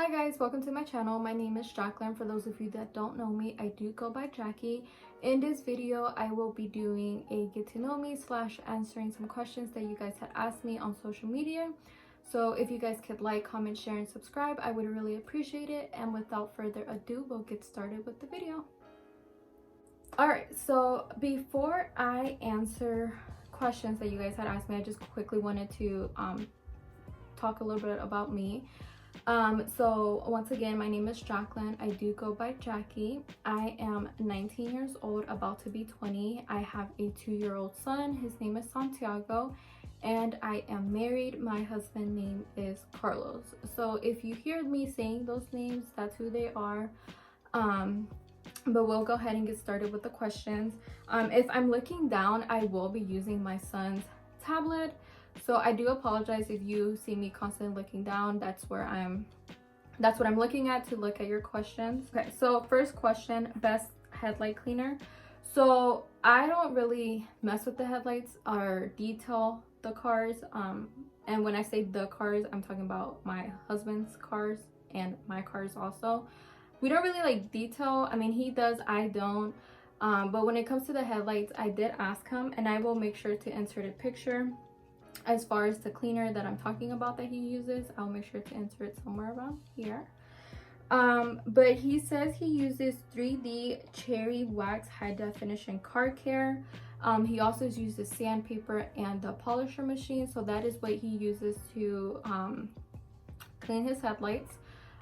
Hi guys, welcome to my channel. My name is Jacqueline. For those of you that don't know me, I do go by Jackie. In this video, I will be doing a get to know me / answering some questions that you guys had asked me on social media. So if you guys could like, comment, share, and subscribe, I would really appreciate it. And without further ado, we'll get started with the video. Alright, so before I answer questions that you guys had asked me, I just quickly wanted to talk a little bit about me. So once again, my name is Jacqueline. I do go by Jackie. I am 19 years old, about to be 20. I have a 2-year-old son. His name is Santiago, and I am married. My husband's name is Carlos. So if you hear me saying those names, that's who they are. But we'll go ahead and get started with the questions. If I'm looking down, I will be using my son's tablet. So I do apologize if you see me constantly looking down. That's what I'm looking at to look at your questions. Okay, so first question, best headlight cleaner. So I don't really mess with the headlights or detail the cars. And when I say the cars, I'm talking about my husband's cars and my cars also. We don't really like detail. I mean, he does, I don't. But when it comes to the headlights, I did ask him, and I will make sure to insert a picture. As far as the cleaner that I'm talking about that he uses, I'll make sure to insert it somewhere around here. But he says he uses 3D cherry wax high definition car care. He also uses sandpaper and the polisher machine, so that is what he uses to clean his headlights.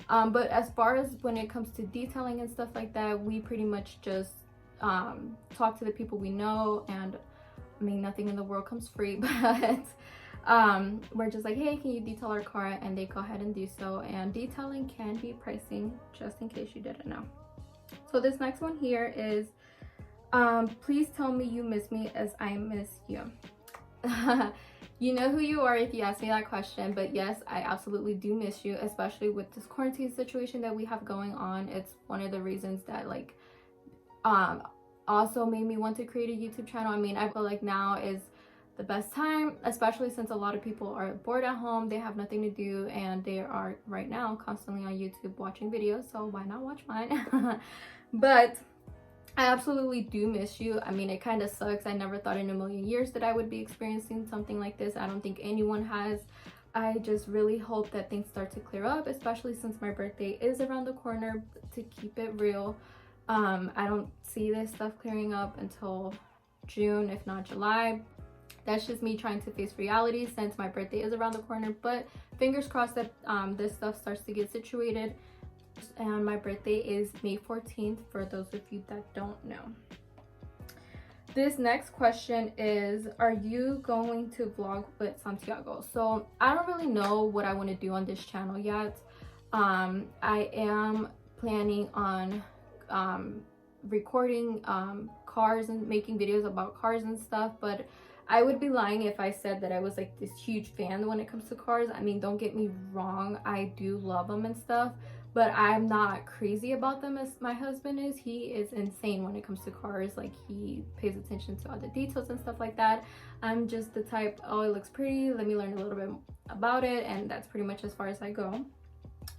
But as far as when it comes to detailing and stuff like that, we pretty much just talk to the people we know, and I mean, nothing in the world comes free, but we're just like, hey, can you detail our car? And they go ahead and do so. And detailing can be pricing, just in case you didn't know. So this next one here is, please tell me you miss me as I miss you. You know who you are if you ask me that question, but yes, I absolutely do miss you, especially with this quarantine situation that we have going on. It's one of the reasons that like also made me want to create a YouTube channel. I mean, I feel like now is the best time, especially since a lot of people are bored at home, they have nothing to do, and they are right now constantly on YouTube watching videos, so why not watch mine? But I absolutely do miss you. I mean, it kind of sucks. I never thought in a million years that I would be experiencing something like this. I don't think anyone has. I just really hope that things start to clear up, especially since my birthday is around the corner, to keep it real. I don't see this stuff clearing up until June, if not July. That's just me trying to face reality since my birthday is around the corner, but fingers crossed that this stuff starts to get situated. And my birthday is May 14th, for those of you that don't know. This next question is, are you going to vlog with Santiago? So I don't really know what I want to do on this channel yet. I am planning on recording cars and making videos about cars and stuff, but I would be lying if I said that I was like this huge fan when it comes to cars. I mean, don't get me wrong, I do love them and stuff, but I'm not crazy about them as my husband is. He is insane when it comes to cars. Like, he pays attention to all the details and stuff like that. I'm just the type, oh, it looks pretty, let me learn a little bit about it, and that's pretty much as far as I go.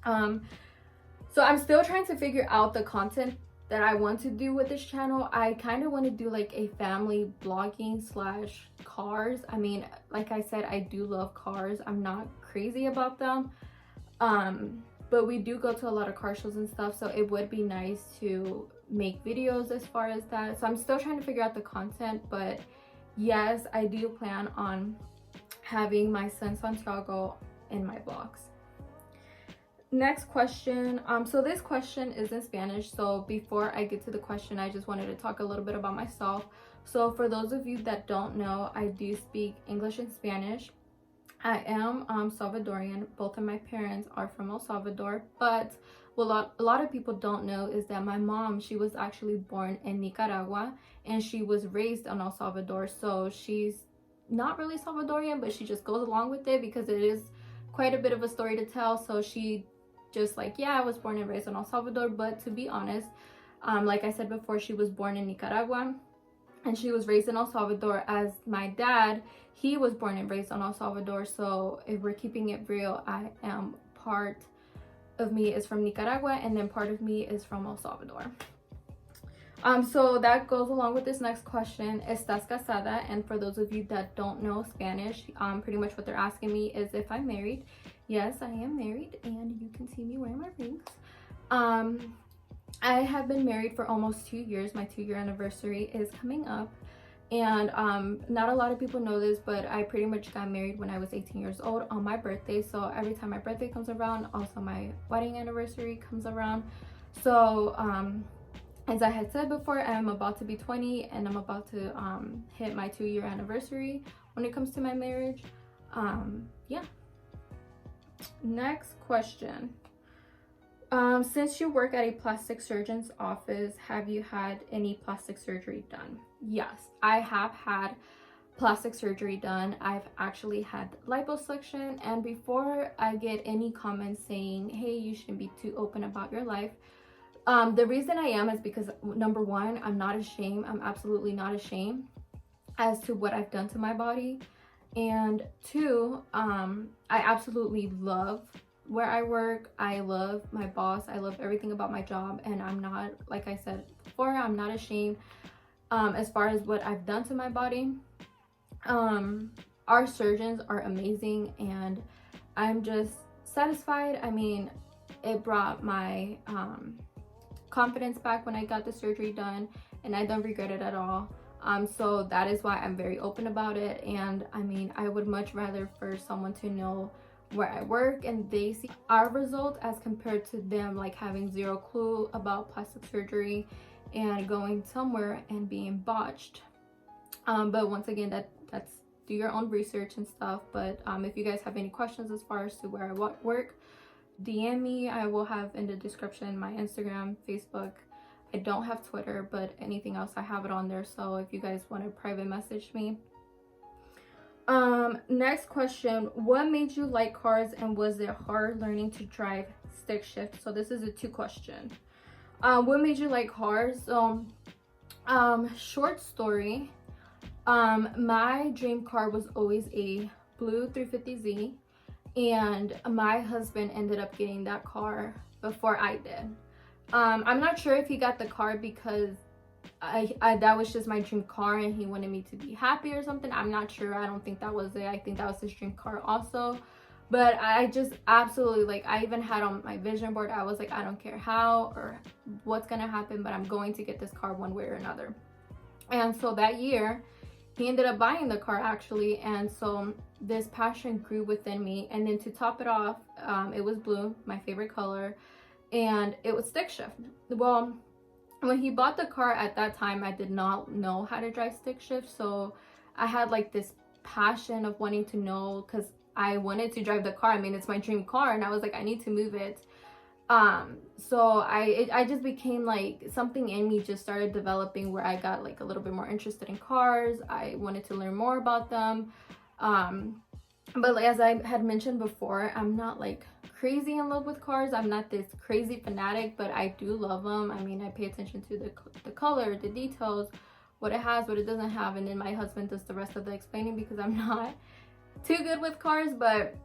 So I'm still trying to figure out the content that I want to do with this channel. I kind of want to do like a family vlogging / cars. I mean, like I said, I do love cars. I'm not crazy about them. But we do go to a lot of car shows and stuff, so it would be nice to make videos as far as that. So I'm still trying to figure out the content, but yes, I do plan on having my son Santiago in my vlogs. Next question. So this question is in Spanish, so before I get to the question, I just wanted to talk a little bit about myself. So for those of you that don't know, I do speak English and Spanish. I am Salvadorian. Both of my parents are from El Salvador, but what a lot of people don't know is that my mom, she was actually born in Nicaragua, and she was raised in El Salvador. So she's not really Salvadorian, but she just goes along with it because it is quite a bit of a story to tell. So she just like, yeah, I was born and raised in El Salvador, but to be honest, like I said before, she was born in Nicaragua and she was raised in El Salvador. As my dad, he was born and raised in El Salvador. So if we're keeping it real, I am part of me is from Nicaragua, and then part of me is from El Salvador. So that goes along with this next question. ¿Estás casada? And for those of you that don't know Spanish, pretty much what they're asking me is if I'm married. Yes, I am married, and you can see me wearing my rings. I have been married for almost 2 years. My 2-year anniversary is coming up. And not a lot of people know this, but I pretty much got married when I was 18 years old on my birthday. So every time my birthday comes around, also my wedding anniversary comes around. So as I had said before, I'm about to be 20, and I'm about to hit my 2-year anniversary when it comes to my marriage. Yeah. Next question. Since you work at a plastic surgeon's office, have you had any plastic surgery done? Yes, I have had plastic surgery done. I've actually had liposuction, and before I get any comments saying, hey, you shouldn't be too open about your life, the reason I am is because, number one, I'm not ashamed. I'm absolutely not ashamed as to what I've done to my body. And two, I absolutely love where I work. I love my boss. I love everything about my job. And I'm not, like I said before, I'm not ashamed as far as what I've done to my body. Our surgeons are amazing, and I'm just satisfied. I mean, it brought my confidence back when I got the surgery done, and I don't regret it at all. So that is why I'm very open about it. And I mean, I would much rather for someone to know where I work and they see our result as compared to them like having zero clue about plastic surgery and going somewhere and being botched. But once again, that's do your own research and stuff. But if you guys have any questions as far as to where I work, DM me. I will have in the description my Instagram, Facebook. I don't have Twitter, but anything else I have it on there. So if you guys want to private message me. Next question. What made you like cars, and was it hard learning to drive stick shift? So this is a 2 question. What made you like cars? Short story. My dream car was always a blue 350Z, and my husband ended up getting that car before I did. I'm not sure if he got the car because I that was just my dream car and he wanted me to be happy or something. I'm not sure. I don't think that was it. I think that was his dream car also. But I just absolutely, like, I even had on my vision board, I was like, I don't care how or what's gonna happen, but I'm going to get this car one way or another. And so that year he ended up buying the car actually, and so this passion grew within me. And then to top it off, it was blue, my favorite color, and it was stick shift. Well, when he bought the car at that time, I did not know how to drive stick shift, so I had like this passion of wanting to know, because I wanted to drive the car. I mean, it's my dream car, and I was like, I need to move it. So I just became like, something in me just started developing where I got like a little bit more interested in cars. I wanted to learn more about them. But like, as I had mentioned before, I'm not like crazy in love with cars. I'm not this crazy fanatic, but I do love them. I mean, I pay attention to the color, the details, what it has, what it doesn't have, and then my husband does the rest of the explaining because I'm not too good with cars. But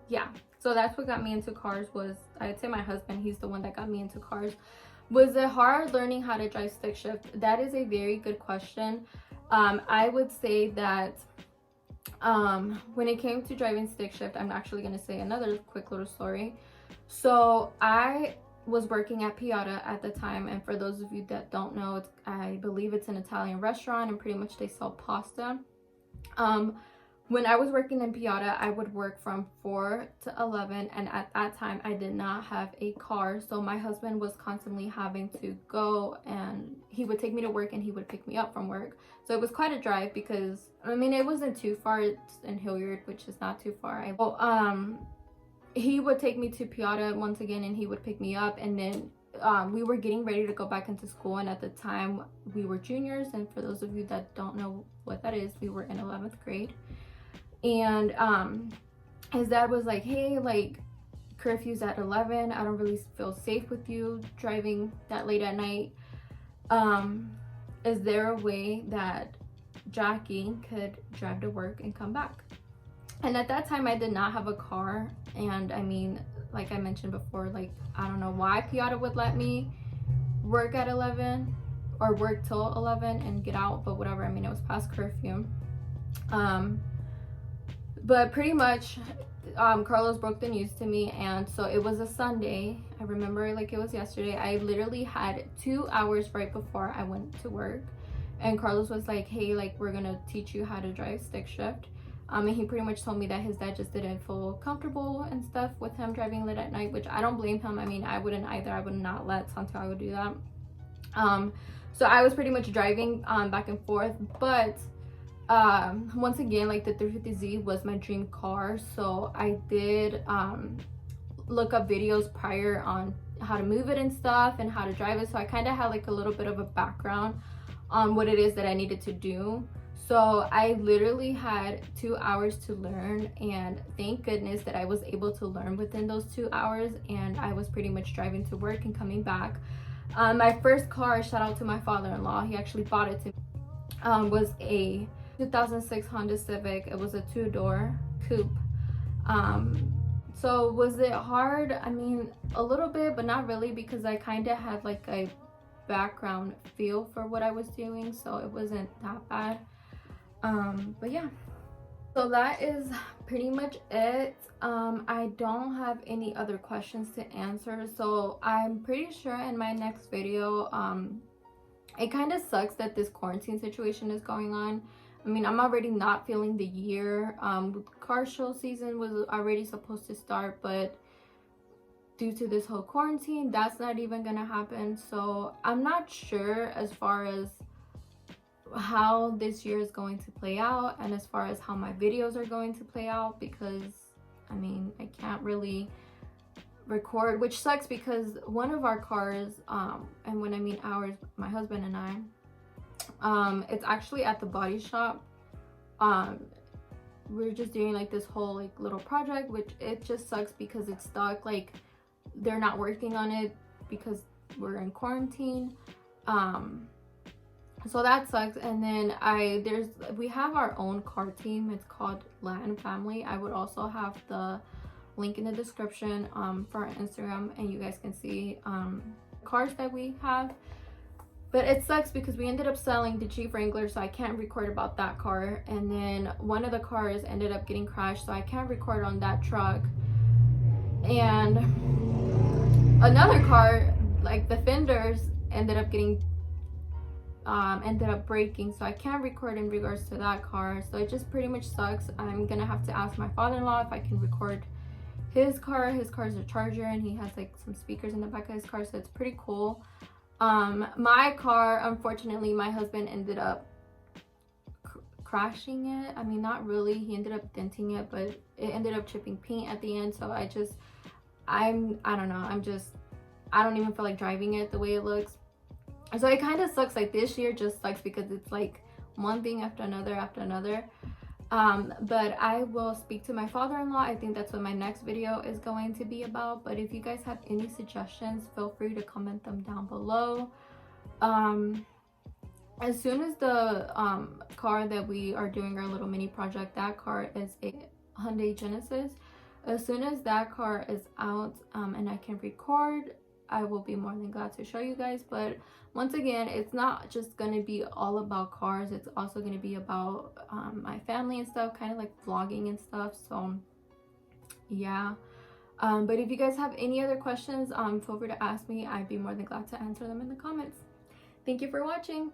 yeah, so that's what got me into cars. Was, I'd say, my husband. He's the one that got me into cars. Was it hard learning how to drive stick shift? That is a very good question. I would say that when it came to driving stick shift, I'm actually going to say another quick little story. So I was working at Piata at the time, and for those of you that don't know, I believe it's an Italian restaurant, and pretty much they sell pasta. When I was working in Piata, I would work from 4 to 11, and at that time I did not have a car, so my husband was constantly having to go, and he would take me to work and he would pick me up from work. So it was quite a drive because, I mean, it wasn't too far. It's in Hilliard, which is not too far. He would take me to Piata once again, and he would pick me up, and then we were getting ready to go back into school, and at the time we were juniors, and for those of you that don't know what that is, we were in 11th grade. And his dad was like, hey, like, curfew's at 11, I don't really feel safe with you driving that late at night. Is there a way that Jackie could drive to work and come back? And at that time I did not have a car, and I mean, like I mentioned before, like I don't know why Piata would let me work at 11 or work till 11 and get out, but whatever. I mean, it was past curfew. But pretty much Carlos broke the news to me, and so it was a Sunday. I remember like it was yesterday. I literally had 2 hours right before I went to work, and Carlos was like, hey, like we're gonna teach you how to drive stick shift. And he pretty much told me that his dad just didn't feel comfortable and stuff with him driving late at night, which I don't blame him. I mean, I wouldn't either. I would not let Santiago do that. So I was pretty much driving back and forth, but once again, like the 350Z was my dream car, so I did look up videos prior on how to move it and stuff and how to drive it, so I kind of had like a little bit of a background on what it is that I needed to do. So I literally had 2 hours to learn, and thank goodness that I was able to learn within those 2 hours, and I was pretty much driving to work and coming back. My first car, shout out to my father-in-law, he actually bought it to me, was a 2006 Honda Civic. It was a 2-door coupe. So was it hard? I mean, a little bit, but not really, because I kind of had like a background feel for what I was doing, so it wasn't that bad. But yeah, so that is pretty much it. I don't have any other questions to answer, so I'm pretty sure in my next video, it kind of sucks that this quarantine situation is going on. I mean, I'm already not feeling the year. Car show season was already supposed to start, but due to this whole quarantine, that's not even gonna happen. So I'm not sure as far as how this year is going to play out, and as far as how my videos are going to play out, because I mean, I can't really record, which sucks because one of our cars, and when I mean ours, my husband and I, it's actually at the body shop. We're just doing like this whole like little project, which it just sucks because it's stuck. Like they're not working on it because we're in quarantine. So that sucks. And then we have our own car team. It's called Latin Family. I would also have the link in the description for our Instagram, and you guys can see cars that we have. But it sucks because we ended up selling the Jeep Wrangler, so I can't record about that car. And then one of the cars ended up getting crashed, so I can't record on that truck. And another car, like the fenders ended up breaking, so I can't record in regards to that car. So it just pretty much sucks. I'm gonna have to ask my father-in-law if I can record his car. His car's a Charger, and he has like some speakers in the back of his car, so it's pretty cool. My car, unfortunately, my husband ended up crashing it. I mean, not really, he ended up denting it, but it ended up chipping paint at the end. So I don't know, I don't even feel like driving it the way it looks. So it kind of sucks. Like this year just sucks because it's like one thing after another. But I will speak to my father-in-law. I think that's what my next video is going to be about. But if you guys have any suggestions, feel free to comment them down below. As soon as the car that we are doing our little mini project, that car is a Hyundai Genesis. As soon as that car is out and I can record, I will be more than glad to show you guys. But once again, it's not just going to be all about cars. It's also going to be about my family and stuff, kind of like vlogging and stuff. So yeah, but if you guys have any other questions, feel free to ask me. I'd be more than glad to answer them in the comments. Thank you for watching.